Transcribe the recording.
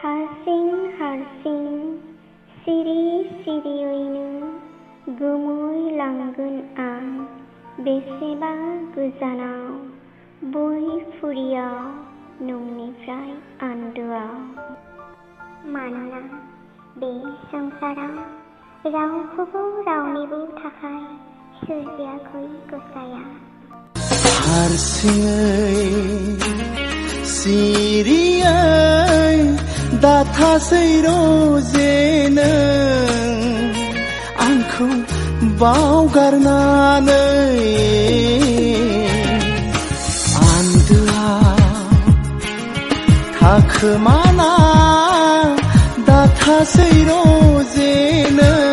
हारसिं हारसिं सिरि सिरियैनो गोमोरलांगोन आं बेसेबा गोजानाव बुरैफुरियाव नोंनिफ्राय आन्दोआव। मानोना बे संसाराव रावखौबो रावनिबो थाखाय सोरजियाखै गसाइया। हारसिङै सिरियै दाथासै रजे नों आंखौ बावगारनानै आन्दोआव थाखोमाना दाथासै रजे नों